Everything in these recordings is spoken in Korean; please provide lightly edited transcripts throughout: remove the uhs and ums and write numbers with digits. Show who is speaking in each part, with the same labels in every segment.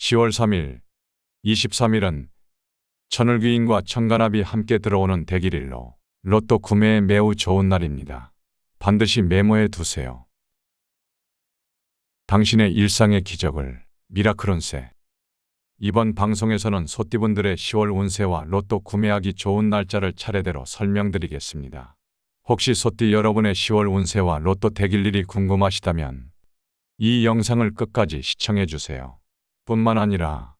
Speaker 1: 10월 3일, 23일은 천을귀인과 천간합이 함께 들어오는 대길일로 로또 구매에 매우 좋은 날입니다. 반드시 메모해 두세요. 당신의 일상의 기적을 미라클 운세. 이번 방송에서는 소띠분들의 10월 운세와 로또 구매하기 좋은 날짜를 차례대로 설명드리겠습니다. 혹시 소띠 여러분의 10월 운세와 로또 대길일이 궁금하시다면 이 영상을 끝까지 시청해 주세요. 뿐만 아니라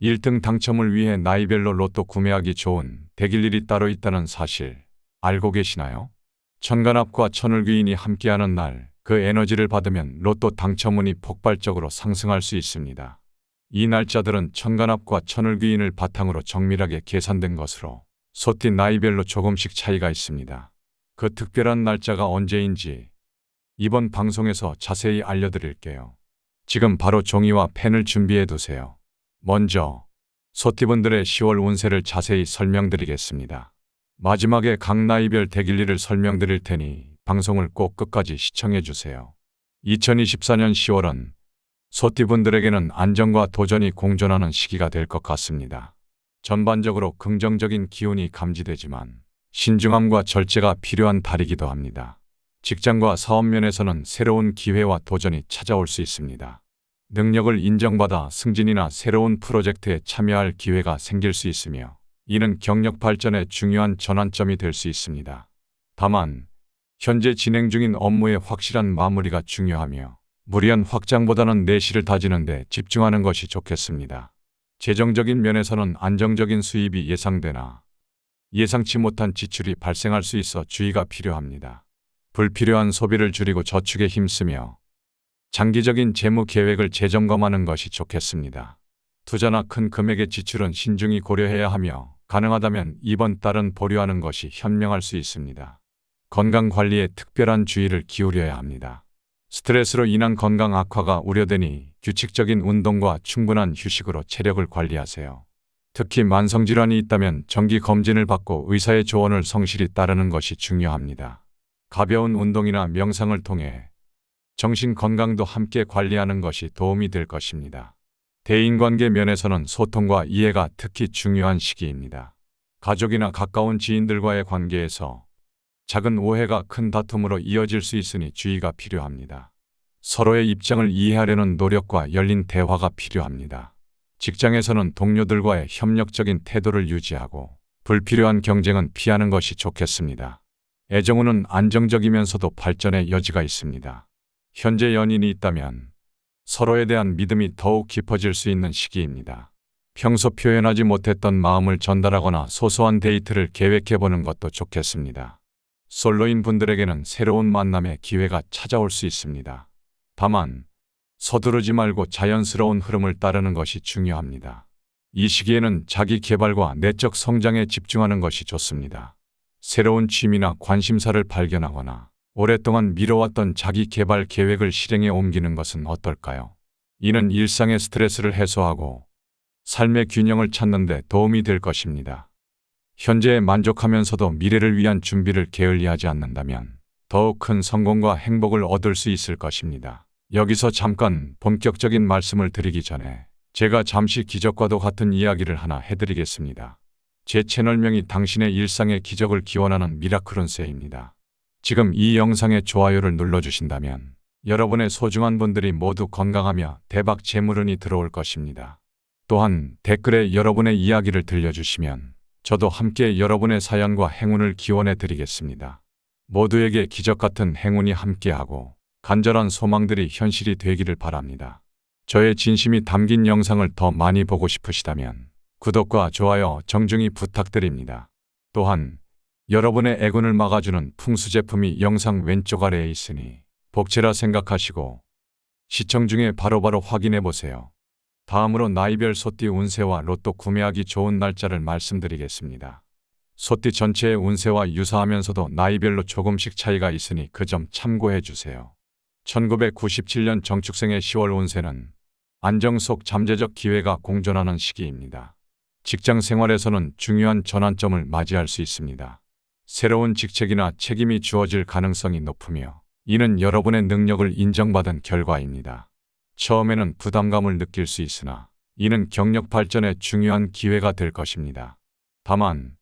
Speaker 1: 1등 당첨을 위해 나이별로 로또 구매하기 좋은 대길일이 따로 있다는 사실 알고 계시나요? 천간합과 천을귀인이 함께하는 날, 그 에너지를 받으면 로또 당첨운이 폭발적으로 상승할 수 있습니다. 이 날짜들은 천간합과 천을귀인을 바탕으로 정밀하게 계산된 것으로 소띠 나이별로 조금씩 차이가 있습니다. 그 특별한 날짜가 언제인지 이번 방송에서 자세히 알려드릴게요. 지금 바로 종이와 펜을 준비해 두세요. 먼저 소띠분들의 10월 운세를 자세히 설명드리겠습니다. 마지막에 각 나이별 대길일을 설명드릴 테니 방송을 꼭 끝까지 시청해 주세요. 2024년 10월은 소띠분들에게는 안정과 도전이 공존하는 시기가 될 것 같습니다. 전반적으로 긍정적인 기운이 감지되지만 신중함과 절제가 필요한 달이기도 합니다. 직장과 사업 면에서는 새로운 기회와 도전이 찾아올 수 있습니다. 능력을 인정받아 승진이나 새로운 프로젝트에 참여할 기회가 생길 수 있으며 이는 경력 발전에 중요한 전환점이 될 수 있습니다. 다만 현재 진행 중인 업무의 확실한 마무리가 중요하며 무리한 확장보다는 내실을 다지는 데 집중하는 것이 좋겠습니다. 재정적인 면에서는 안정적인 수입이 예상되나 예상치 못한 지출이 발생할 수 있어 주의가 필요합니다. 불필요한 소비를 줄이고 저축에 힘쓰며 장기적인 재무 계획을 재점검하는 것이 좋겠습니다. 투자나 큰 금액의 지출은 신중히 고려해야 하며 가능하다면 이번 달은 보류하는 것이 현명할 수 있습니다. 건강 관리에 특별한 주의를 기울여야 합니다. 스트레스로 인한 건강 악화가 우려되니 규칙적인 운동과 충분한 휴식으로 체력을 관리하세요. 특히 만성질환이 있다면 정기 검진을 받고 의사의 조언을 성실히 따르는 것이 중요합니다. 가벼운 운동이나 명상을 통해 정신 건강도 함께 관리하는 것이 도움이 될 것입니다. 대인관계 면에서는 소통과 이해가 특히 중요한 시기입니다. 가족이나 가까운 지인들과의 관계에서 작은 오해가 큰 다툼으로 이어질 수 있으니 주의가 필요합니다. 서로의 입장을 이해하려는 노력과 열린 대화가 필요합니다. 직장에서는 동료들과의 협력적인 태도를 유지하고 불필요한 경쟁은 피하는 것이 좋겠습니다. 애정운은 안정적이면서도 발전의 여지가 있습니다. 현재 연인이 있다면 서로에 대한 믿음이 더욱 깊어질 수 있는 시기입니다. 평소 표현하지 못했던 마음을 전달하거나 소소한 데이트를 계획해보는 것도 좋겠습니다. 솔로인 분들에게는 새로운 만남의 기회가 찾아올 수 있습니다. 다만 서두르지 말고 자연스러운 흐름을 따르는 것이 중요합니다. 이 시기에는 자기 개발과 내적 성장에 집중하는 것이 좋습니다. 새로운 취미나 관심사를 발견하거나 오랫동안 미뤄왔던 자기 개발 계획을 실행에 옮기는 것은 어떨까요? 이는 일상의 스트레스를 해소하고 삶의 균형을 찾는 데 도움이 될 것입니다. 현재에 만족하면서도 미래를 위한 준비를 게을리하지 않는다면 더욱 큰 성공과 행복을 얻을 수 있을 것입니다. 여기서 잠깐 본격적인 말씀을 드리기 전에 제가 잠시 기적과도 같은 이야기를 하나 해드리겠습니다. 제 채널명이 당신의 일상의 기적을 기원하는 미라클 운세입니다. 지금 이 영상에 좋아요를 눌러주신다면 여러분의 소중한 분들이 모두 건강하며 대박 재물운이 들어올 것입니다. 또한 댓글에 여러분의 이야기를 들려주시면 저도 함께 여러분의 사연과 행운을 기원해 드리겠습니다. 모두에게 기적 같은 행운이 함께하고 간절한 소망들이 현실이 되기를 바랍니다. 저의 진심이 담긴 영상을 더 많이 보고 싶으시다면 구독과 좋아요 정중히 부탁드립니다. 또한 여러분의 애군을 막아주는 풍수 제품이 영상 왼쪽 아래에 있으니 복채라 생각하시고 시청 중에 바로바로 확인해 보세요. 다음으로 나이별 소띠 운세와 로또 구매하기 좋은 날짜를 말씀드리겠습니다. 소띠 전체의 운세와 유사하면서도 나이별로 조금씩 차이가 있으니 그 점 참고해 주세요. 1997년 정축생의 10월 운세는 안정 속 잠재적 기회가 공존하는 시기입니다. 직장 생활에서는 중요한 전환점을 맞이할 수 있습니다. 새로운 직책이나 책임이 주어질 가능성이 높으며 이는 여러분의 능력을 인정받은 결과입니다. 처음에는 부담감을 느낄 수 있으나 이는 경력 발전에 중요한 기회가 될 것입니다. 다만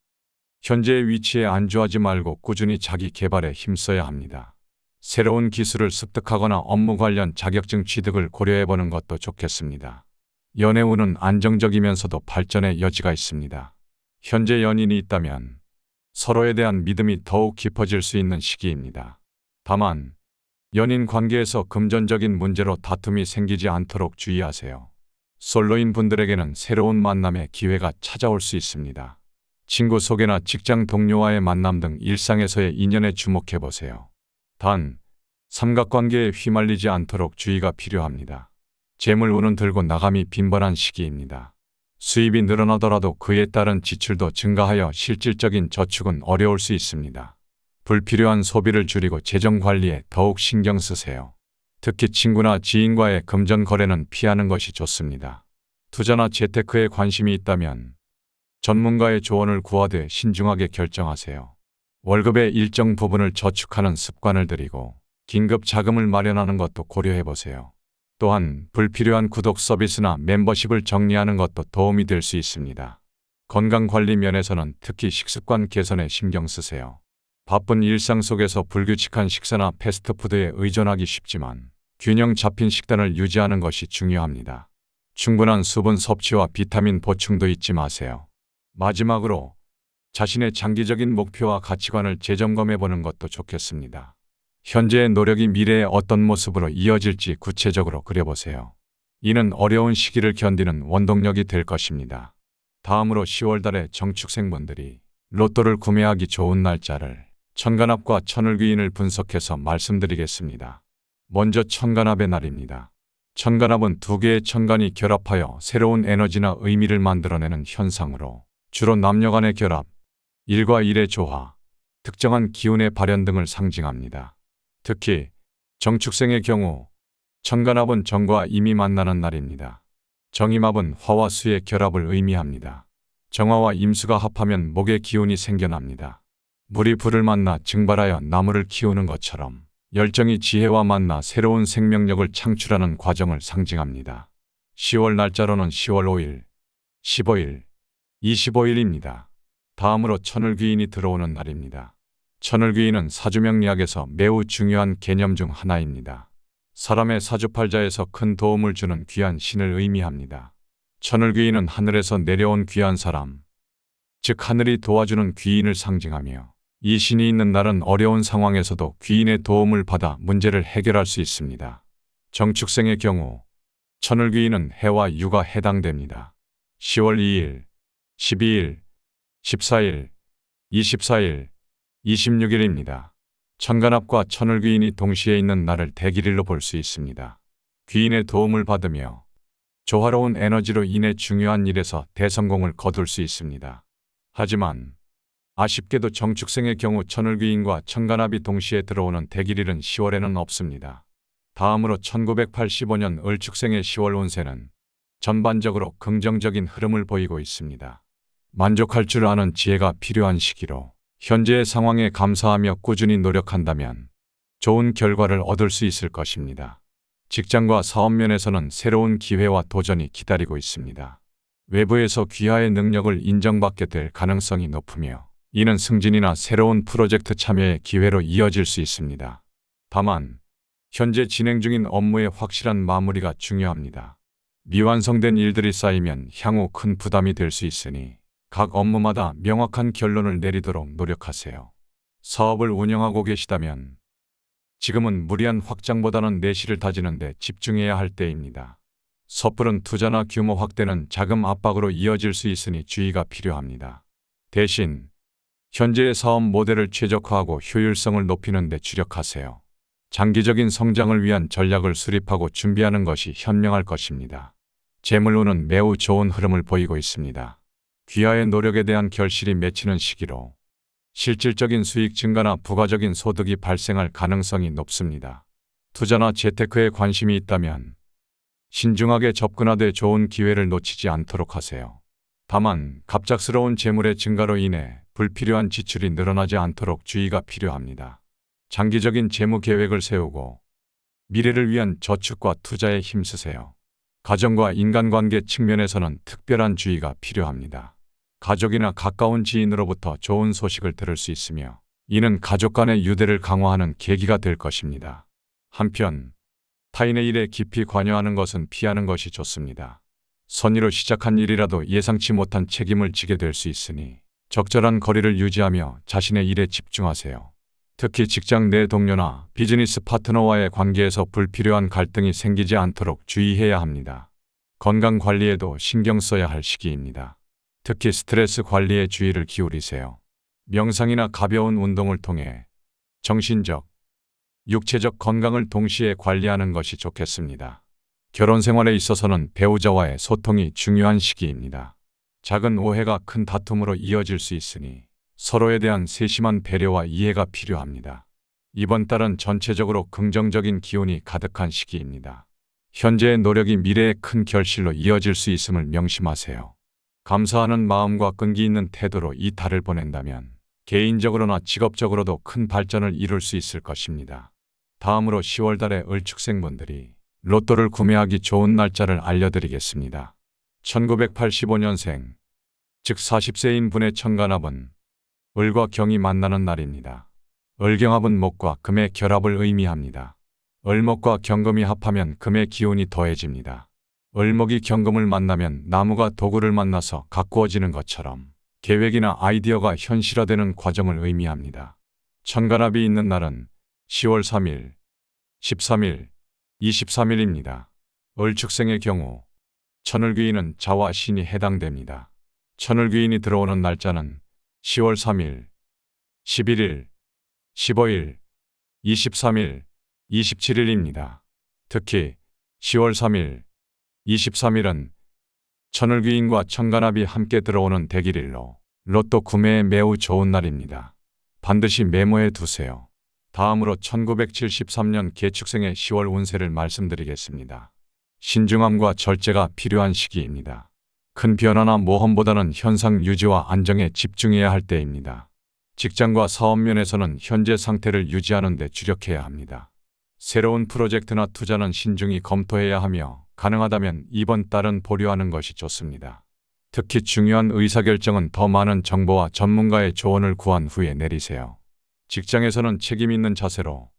Speaker 1: 현재의 위치에 안주하지 말고 꾸준히 자기 개발에 힘써야 합니다. 새로운 기술을 습득하거나 업무 관련 자격증 취득을 고려해보는 것도 좋겠습니다. 연애운은 안정적이면서도 발전의 여지가 있습니다. 현재 연인이 있다면 서로에 대한 믿음이 더욱 깊어질 수 있는 시기입니다. 다만 연인 관계에서 금전적인 문제로 다툼이 생기지 않도록 주의하세요. 솔로인 분들에게는 새로운 만남의 기회가 찾아올 수 있습니다. 친구 소개나 직장 동료와의 만남 등 일상에서의 인연에 주목해보세요. 단, 삼각관계에 휘말리지 않도록 주의가 필요합니다. 재물운은 들고 나감이 빈번한 시기입니다. 수입이 늘어나더라도 그에 따른 지출도 증가하여 실질적인 저축은 어려울 수 있습니다. 불필요한 소비를 줄이고 재정 관리에 더욱 신경 쓰세요. 특히 친구나 지인과의 금전 거래는 피하는 것이 좋습니다. 투자나 재테크에 관심이 있다면 전문가의 조언을 구하되 신중하게 결정하세요. 월급의 일정 부분을 저축하는 습관을 들이고 긴급 자금을 마련하는 것도 고려해보세요. 또한 불필요한 구독 서비스나 멤버십을 정리하는 것도 도움이 될 수 있습니다. 건강관리 면에서는 특히 식습관 개선에 신경 쓰세요. 바쁜 일상 속에서 불규칙한 식사나 패스트푸드에 의존하기 쉽지만 균형 잡힌 식단을 유지하는 것이 중요합니다. 충분한 수분 섭취와 비타민 보충도 잊지 마세요. 마지막으로 자신의 장기적인 목표와 가치관을 재점검해 보는 것도 좋겠습니다. 현재의 노력이 미래의 어떤 모습으로 이어질지 구체적으로 그려보세요. 이는 어려운 시기를 견디는 원동력이 될 것입니다. 다음으로 10월 달에 정축생분들이 로또를 구매하기 좋은 날짜를 천간합과 천을귀인을 분석해서 말씀드리겠습니다. 먼저 천간합의 날입니다. 천간합은 두 개의 천간이 결합하여 새로운 에너지나 의미를 만들어내는 현상으로 주로 남녀 간의 결합, 일과 일의 조화, 특정한 기운의 발현 등을 상징합니다. 특히 정축생의 경우 천간합은 정과 임이 만나는 날입니다. 정임합은 화와 수의 결합을 의미합니다. 정화와 임수가 합하면 목의 기운이 생겨납니다. 물이 불을 만나 증발하여 나무를 키우는 것처럼 열정이 지혜와 만나 새로운 생명력을 창출하는 과정을 상징합니다. 10월 날짜로는 10월 5일, 15일, 25일입니다. 다음으로 천을귀인이 들어오는 날입니다. 천을귀인은 사주명리학에서 매우 중요한 개념 중 하나입니다. 사람의 사주팔자에서 큰 도움을 주는 귀한 신을 의미합니다. 천을귀인은 하늘에서 내려온 귀한 사람, 즉 하늘이 도와주는 귀인을 상징하며 이 신이 있는 날은 어려운 상황에서도 귀인의 도움을 받아 문제를 해결할 수 있습니다. 정축생의 경우 천을귀인은 해와 유가 해당됩니다. 10월 2일, 12일, 14일, 24일, 26일입니다. 천간합과 천을귀인이 동시에 있는 날을 대길일로 볼 수 있습니다. 귀인의 도움을 받으며 조화로운 에너지로 인해 중요한 일에서 대성공을 거둘 수 있습니다. 하지만 아쉽게도 정축생의 경우 천을귀인과 천간합이 동시에 들어오는 대길일은 10월에는 없습니다. 다음으로 1985년 을축생의 10월 운세는 전반적으로 긍정적인 흐름을 보이고 있습니다. 만족할 줄 아는 지혜가 필요한 시기로 현재의 상황에 감사하며 꾸준히 노력한다면 좋은 결과를 얻을 수 있을 것입니다. 직장과 사업 면에서는 새로운 기회와 도전이 기다리고 있습니다. 외부에서 귀하의 능력을 인정받게 될 가능성이 높으며 이는 승진이나 새로운 프로젝트 참여의 기회로 이어질 수 있습니다. 다만 현재 진행 중인 업무의 확실한 마무리가 중요합니다. 미완성된 일들이 쌓이면 향후 큰 부담이 될 수 있으니 각 업무마다 명확한 결론을 내리도록 노력하세요. 사업을 운영하고 계시다면 지금은 무리한 확장보다는 내실을 다지는 데 집중해야 할 때입니다. 섣부른 투자나 규모 확대는 자금 압박으로 이어질 수 있으니 주의가 필요합니다. 대신 현재의 사업 모델을 최적화하고 효율성을 높이는 데 주력하세요. 장기적인 성장을 위한 전략을 수립하고 준비하는 것이 현명할 것입니다. 재물운은 매우 좋은 흐름을 보이고 있습니다. 귀하의 노력에 대한 결실이 맺히는 시기로 실질적인 수익 증가나 부가적인 소득이 발생할 가능성이 높습니다. 투자나 재테크에 관심이 있다면 신중하게 접근하되 좋은 기회를 놓치지 않도록 하세요. 다만 갑작스러운 재물의 증가로 인해 불필요한 지출이 늘어나지 않도록 주의가 필요합니다. 장기적인 재무 계획을 세우고 미래를 위한 저축과 투자에 힘쓰세요. 가정과 인간관계 측면에서는 특별한 주의가 필요합니다. 가족이나 가까운 지인으로부터 좋은 소식을 들을 수 있으며 이는 가족 간의 유대를 강화하는 계기가 될 것입니다. 한편 타인의 일에 깊이 관여하는 것은 피하는 것이 좋습니다. 선의로 시작한 일이라도 예상치 못한 책임을 지게 될 수 있으니 적절한 거리를 유지하며 자신의 일에 집중하세요. 특히 직장 내 동료나 비즈니스 파트너와의 관계에서 불필요한 갈등이 생기지 않도록 주의해야 합니다. 건강 관리에도 신경 써야 할 시기입니다. 특히 스트레스 관리에 주의를 기울이세요. 명상이나 가벼운 운동을 통해 정신적, 육체적 건강을 동시에 관리하는 것이 좋겠습니다. 결혼 생활에 있어서는 배우자와의 소통이 중요한 시기입니다. 작은 오해가 큰 다툼으로 이어질 수 있으니 서로에 대한 세심한 배려와 이해가 필요합니다. 이번 달은 전체적으로 긍정적인 기운이 가득한 시기입니다. 현재의 노력이 미래의 큰 결실로 이어질 수 있음을 명심하세요. 감사하는 마음과 끈기 있는 태도로 이 달을 보낸다면 개인적으로나 직업적으로도 큰 발전을 이룰 수 있을 것입니다. 다음으로 10월 달에 을축생분들이 로또를 구매하기 좋은 날짜를 알려드리겠습니다. 1985년생, 즉 40세인 분의 천간합은 을과 경이 만나는 날입니다. 을경합은 목과 금의 결합을 의미합니다. 을목과 경금이 합하면 금의 기운이 더해집니다. 을목이 경금을 만나면 나무가 도구를 만나서 가꾸어지는 것처럼 계획이나 아이디어가 현실화되는 과정을 의미합니다. 천간합이 있는 날은 10월 3일, 13일, 23일입니다. 을축생의 경우 천을귀인은 자와 신이 해당됩니다. 천을귀인이 들어오는 날짜는 10월 3일, 11일, 15일, 23일, 27일입니다. 특히 10월 3일, 23일은 천을귀인과 천간합이 함께 들어오는 대길일로 로또 구매에 매우 좋은 날입니다. 반드시 메모해 두세요. 다음으로 1973년 개축생의 10월 운세를 말씀드리겠습니다. 신중함과 절제가 필요한 시기입니다. 큰 변화나 모험보다는 현상 유지와 안정에 집중해야 할 때입니다. 직장과 사업 면에서는 현재 상태를 유지하는 데 주력해야 합니다. 새로운 프로젝트나 투자는 신중히 검토해야 하며 가능하다면 이번 달은 보류하는 것이 좋습니다. 특히 중요한 의사결정은 더 많은 정보와 전문가의 조언을 구한 후에 내리세요. 직장에서는 책임 있는 자세로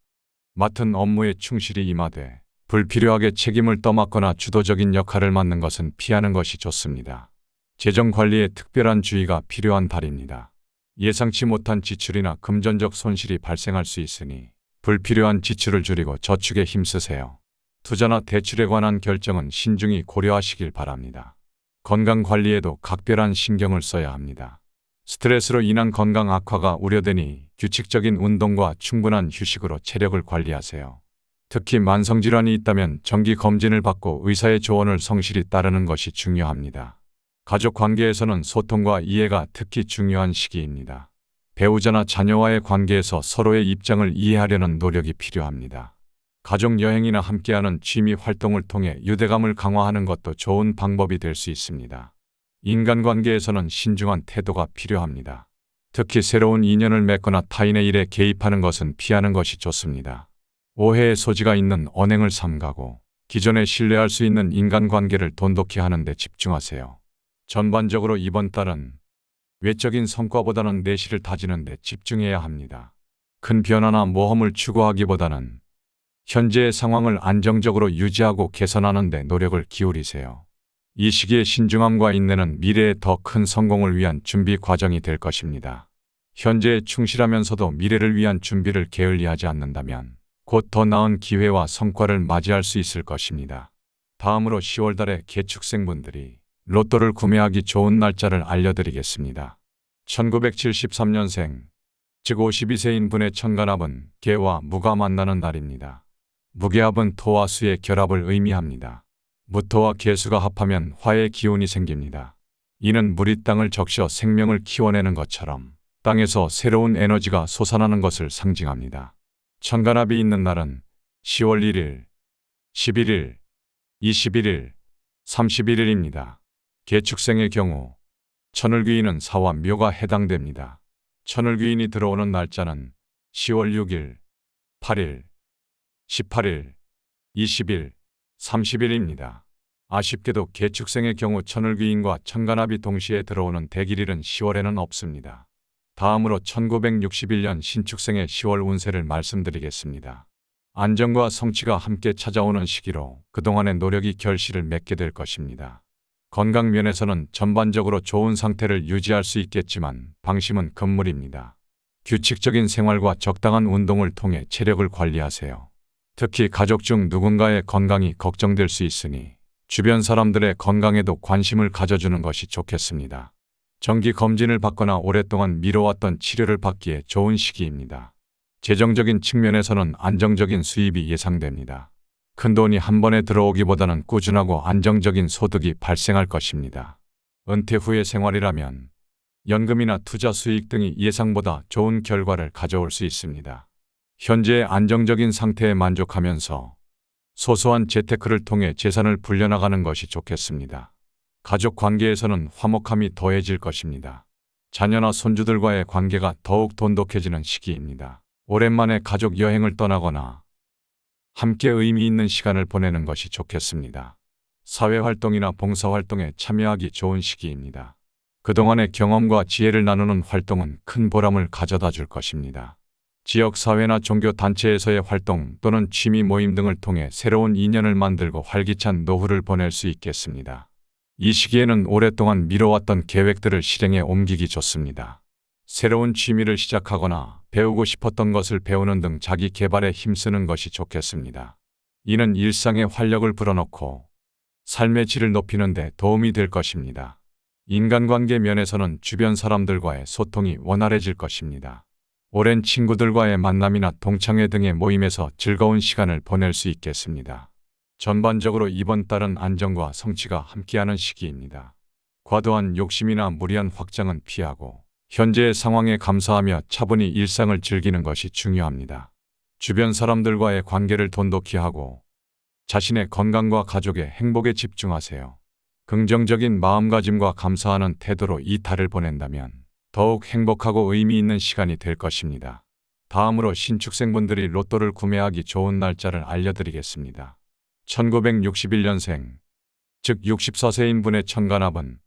Speaker 1: 맡은 업무에 충실히 임하되 불필요하게 책임을 떠맡거나 주도적인 역할을 맡는 것은 피하는 것이 좋습니다. 재정 관리에 특별한 주의가 필요한 달입니다. 예상치 못한 지출이나 금전적 손실이 발생할 수 있으니 불필요한 지출을 줄이고 저축에 힘쓰세요. 투자나 대출에 관한 결정은 신중히 고려하시길 바랍니다. 건강 관리에도 각별한 신경을 써야 합니다. 스트레스로 인한 건강 악화가 우려되니 규칙적인 운동과 충분한 휴식으로 체력을 관리하세요. 특히 만성질환이 있다면 정기 검진을 받고 의사의 조언을 성실히 따르는 것이 중요합니다. 가족 관계에서는 소통과 이해가 특히 중요한 시기입니다. 배우자나 자녀와의 관계에서 서로의 입장을 이해하려는 노력이 필요합니다. 가족 여행이나 함께하는 취미 활동을 통해 유대감을 강화하는 것도 좋은 방법이 될 수 있습니다. 인간관계에서는 신중한 태도가 필요합니다. 특히 새로운 인연을 맺거나 타인의 일에 개입하는 것은 피하는 것이 좋습니다. 오해의 소지가 있는 언행을 삼가고 기존에 신뢰할 수 있는 인간관계를 돈독히 하는 데 집중하세요. 전반적으로 이번 달은 외적인 성과보다는 내실을 다지는 데 집중해야 합니다. 큰 변화나 모험을 추구하기보다는 현재의 상황을 안정적으로 유지하고 개선하는 데 노력을 기울이세요. 이 시기의 신중함과 인내는 미래의 더 큰 성공을 위한 준비 과정이 될 것입니다. 현재에 충실하면서도 미래를 위한 준비를 게을리하지 않는다면 곧 더 나은 기회와 성과를 맞이할 수 있을 것입니다. 다음으로 10월 달에 개축생분들이 로또를 구매하기 좋은 날짜를 알려드리겠습니다. 1973년생, 즉 52세인 분의 천간합은 개와 무가 만나는 날입니다. 무개합은 토와 수의 결합을 의미합니다. 무토와 개수가 합하면 화의 기운이 생깁니다. 이는 물이 땅을 적셔 생명을 키워내는 것처럼 땅에서 새로운 에너지가 솟아나는 것을 상징합니다. 천간합이 있는 날은 10월 1일, 11일, 21일, 31일입니다. 개축생의 경우 천을귀인은 사와 묘가 해당됩니다. 천을귀인이 들어오는 날짜는 10월 6일, 8일, 18일, 20일, 30일입니다. 아쉽게도 개축생의 경우 천을귀인과 천간합이 동시에 들어오는 대길일은 10월에는 없습니다. 다음으로 1961년 신축생의 10월 운세를 말씀드리겠습니다. 안정과 성취가 함께 찾아오는 시기로 그동안의 노력이 결실을 맺게 될 것입니다. 건강 면에서는 전반적으로 좋은 상태를 유지할 수 있겠지만 방심은 금물입니다. 규칙적인 생활과 적당한 운동을 통해 체력을 관리하세요. 특히 가족 중 누군가의 건강이 걱정될 수 있으니 주변 사람들의 건강에도 관심을 가져주는 것이 좋겠습니다. 정기 검진을 받거나 오랫동안 미뤄왔던 치료를 받기에 좋은 시기입니다. 재정적인 측면에서는 안정적인 수입이 예상됩니다. 큰돈이 한 번에 들어오기보다는 꾸준하고 안정적인 소득이 발생할 것입니다. 은퇴 후의 생활이라면 연금이나 투자 수익 등이 예상보다 좋은 결과를 가져올 수 있습니다. 현재의 안정적인 상태에 만족하면서 소소한 재테크를 통해 재산을 불려나가는 것이 좋겠습니다. 가족 관계에서는 화목함이 더해질 것입니다. 자녀나 손주들과의 관계가 더욱 돈독해지는 시기입니다. 오랜만에 가족 여행을 떠나거나 함께 의미 있는 시간을 보내는 것이 좋겠습니다. 사회활동이나 봉사활동에 참여하기 좋은 시기입니다. 그동안의 경험과 지혜를 나누는 활동은 큰 보람을 가져다 줄 것입니다. 지역사회나 종교단체에서의 활동 또는 취미 모임 등을 통해 새로운 인연을 만들고 활기찬 노후를 보낼 수 있겠습니다. 이 시기에는 오랫동안 미뤄왔던 계획들을 실행에 옮기기 좋습니다. 새로운 취미를 시작하거나 배우고 싶었던 것을 배우는 등 자기 개발에 힘쓰는 것이 좋겠습니다. 이는 일상에 활력을 불어넣고 삶의 질을 높이는 데 도움이 될 것입니다. 인간관계 면에서는 주변 사람들과의 소통이 원활해질 것입니다. 오랜 친구들과의 만남이나 동창회 등의 모임에서 즐거운 시간을 보낼 수 있겠습니다. 전반적으로 이번 달은 안정과 성취가 함께하는 시기입니다. 과도한 욕심이나 무리한 확장은 피하고 현재의 상황에 감사하며 차분히 일상을 즐기는 것이 중요합니다. 주변 사람들과의 관계를 돈독히 하고 자신의 건강과 가족의 행복에 집중하세요. 긍정적인 마음가짐과 감사하는 태도로 이 달을 보낸다면 더욱 행복하고 의미 있는 시간이 될 것입니다. 다음으로 신축생분들이 로또를 구매하기 좋은 날짜를 알려드리겠습니다. 1961년생, 즉 64세인 분의 천간합은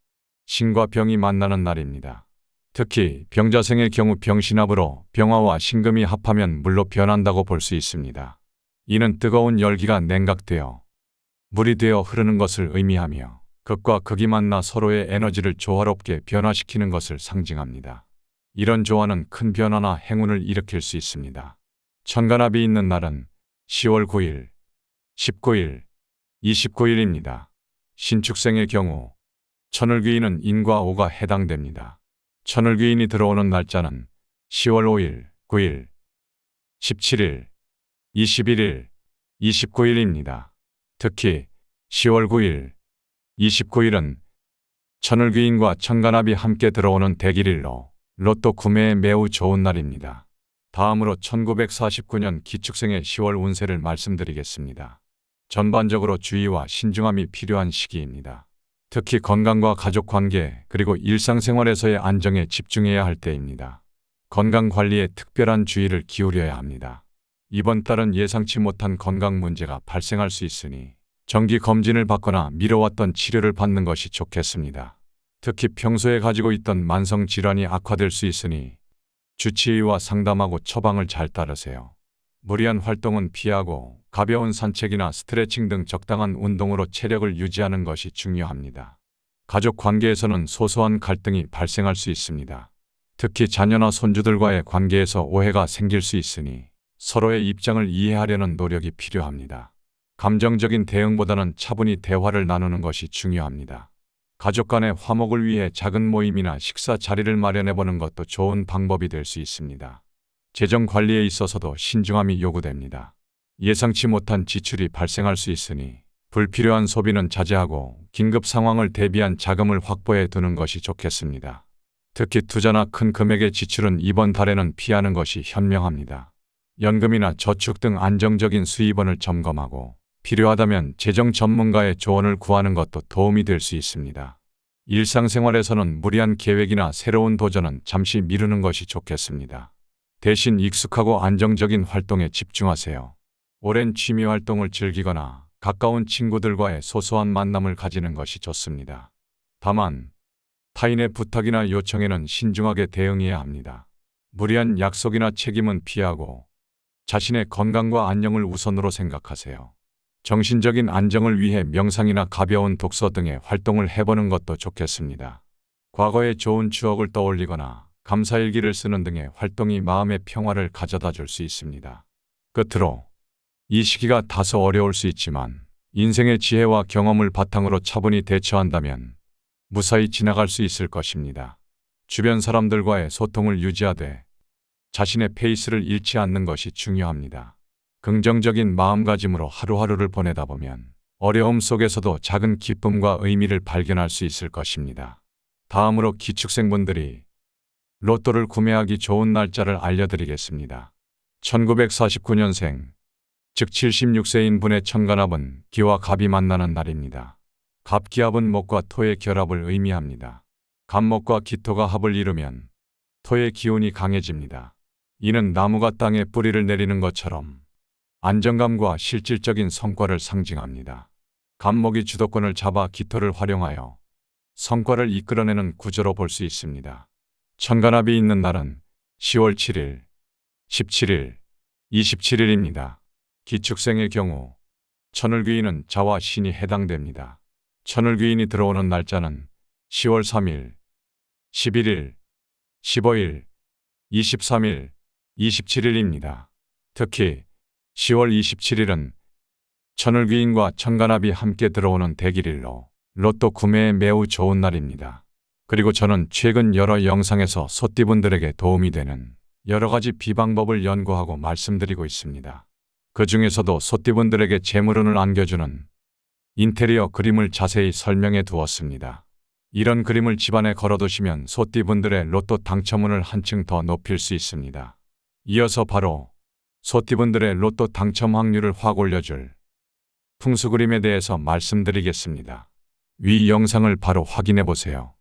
Speaker 1: 신과 병이 만나는 날입니다. 특히 병자생의 경우 병신합으로 병화와 신금이 합하면 물로 변한다고 볼 수 있습니다. 이는 뜨거운 열기가 냉각되어 물이 되어 흐르는 것을 의미하며 극과 극이 만나 서로의 에너지를 조화롭게 변화시키는 것을 상징합니다. 이런 조화는 큰 변화나 행운을 일으킬 수 있습니다. 천간합이 있는 날은 10월 9일, 19일, 29일입니다. 신축생의 경우 천을귀인은 인과 오가 해당됩니다. 천을귀인이 들어오는 날짜는 10월 5일, 9일, 17일, 21일, 29일입니다. 특히 10월 9일, 29일은 천을귀인과 천간합이 함께 들어오는 대길일로 로또 구매에 매우 좋은 날입니다. 다음으로 1949년 기축생의 10월 운세를 말씀드리겠습니다. 전반적으로 주의와 신중함이 필요한 시기입니다. 특히 건강과 가족 관계 그리고 일상생활에서의 안정에 집중해야 할 때입니다. 건강관리에 특별한 주의를 기울여야 합니다. 이번 달은 예상치 못한 건강 문제가 발생할 수 있으니 정기 검진을 받거나 미뤄왔던 치료를 받는 것이 좋겠습니다. 특히 평소에 가지고 있던 만성 질환이 악화될 수 있으니 주치의와 상담하고 처방을 잘 따르세요. 무리한 활동은 피하고 가벼운 산책이나 스트레칭 등 적당한 운동으로 체력을 유지하는 것이 중요합니다. 가족 관계에서는 소소한 갈등이 발생할 수 있습니다. 특히 자녀나 손주들과의 관계에서 오해가 생길 수 있으니 서로의 입장을 이해하려는 노력이 필요합니다. 감정적인 대응보다는 차분히 대화를 나누는 것이 중요합니다. 가족 간의 화목을 위해 작은 모임이나 식사 자리를 마련해보는 것도 좋은 방법이 될 수 있습니다. 재정 관리에 있어서도 신중함이 요구됩니다. 예상치 못한 지출이 발생할 수 있으니 불필요한 소비는 자제하고 긴급 상황을 대비한 자금을 확보해 두는 것이 좋겠습니다. 특히 투자나 큰 금액의 지출은 이번 달에는 피하는 것이 현명합니다. 연금이나 저축 등 안정적인 수입원을 점검하고 필요하다면 재정 전문가의 조언을 구하는 것도 도움이 될 수 있습니다. 일상생활에서는 무리한 계획이나 새로운 도전은 잠시 미루는 것이 좋겠습니다. 대신 익숙하고 안정적인 활동에 집중하세요. 오랜 취미 활동을 즐기거나 가까운 친구들과의 소소한 만남을 가지는 것이 좋습니다. 다만 타인의 부탁이나 요청에는 신중하게 대응해야 합니다. 무리한 약속이나 책임은 피하고 자신의 건강과 안녕을 우선으로 생각하세요. 정신적인 안정을 위해 명상이나 가벼운 독서 등의 활동을 해보는 것도 좋겠습니다. 과거의 좋은 추억을 떠올리거나 감사일기를 쓰는 등의 활동이 마음의 평화를 가져다 줄 수 있습니다. 끝으로 이 시기가 다소 어려울 수 있지만 인생의 지혜와 경험을 바탕으로 차분히 대처한다면 무사히 지나갈 수 있을 것입니다. 주변 사람들과의 소통을 유지하되 자신의 페이스를 잃지 않는 것이 중요합니다. 긍정적인 마음가짐으로 하루하루를 보내다 보면 어려움 속에서도 작은 기쁨과 의미를 발견할 수 있을 것입니다. 다음으로 기축생분들이 로또를 구매하기 좋은 날짜를 알려드리겠습니다. 1949년생, 즉 76세인 분의 천간합은 기와 갑이 만나는 날입니다. 갑기합은 목과 토의 결합을 의미합니다. 갑목과 기토가 합을 이루면 토의 기운이 강해집니다. 이는 나무가 땅에 뿌리를 내리는 것처럼 안정감과 실질적인 성과를 상징합니다. 갑목이 주도권을 잡아 기토를 활용하여 성과를 이끌어내는 구조로 볼 수 있습니다. 천간합이 있는 날은 10월 7일, 17일, 27일입니다. 기축생의 경우 천을귀인은 자와 신이 해당됩니다. 천을귀인이 들어오는 날짜는 10월 3일, 11일, 15일, 23일, 27일입니다. 특히 10월 27일은 천을귀인과 천간합이 함께 들어오는 대길일로 로또 구매에 매우 좋은 날입니다. 그리고 저는 최근 여러 영상에서 소띠분들에게 도움이 되는 여러 가지 비방법을 연구하고 말씀드리고 있습니다. 그 중에서도 소띠분들에게 재물운을 안겨주는 인테리어 그림을 자세히 설명해 두었습니다. 이런 그림을 집안에 걸어두시면 소띠분들의 로또 당첨운을 한층 더 높일 수 있습니다. 이어서 바로 소띠분들의 로또 당첨 확률을 확 올려줄 풍수 그림에 대해서 말씀드리겠습니다. 위 영상을 바로 확인해 보세요.